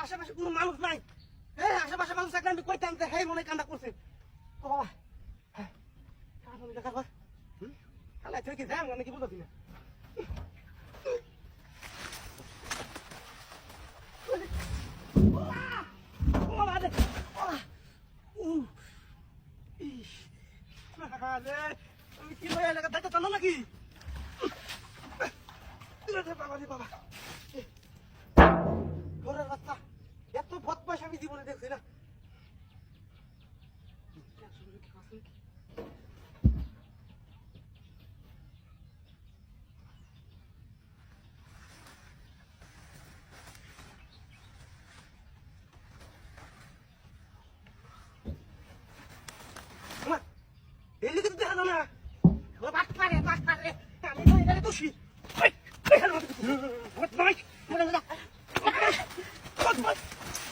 আশেপাশে কোনো মানুষ নাই, আশেপাশে মানুষ থাকলে আমি কইতাম যে হে মনে কান্দা করছে। ও বাবা খালাই তুই কি যাম নাকি বুঝতে না। আমি কি ভাই এলাকা দেখতে চান নাকি বাবা রে বাবা, ঘরের বাচ্চা এত বদমাশ আমি জীবনে দেখছি না। এলি কিন্তু দেখা না বাট পারে আমি তো এখানে দোষী। বদমাশ বদমাশ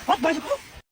বদমাশ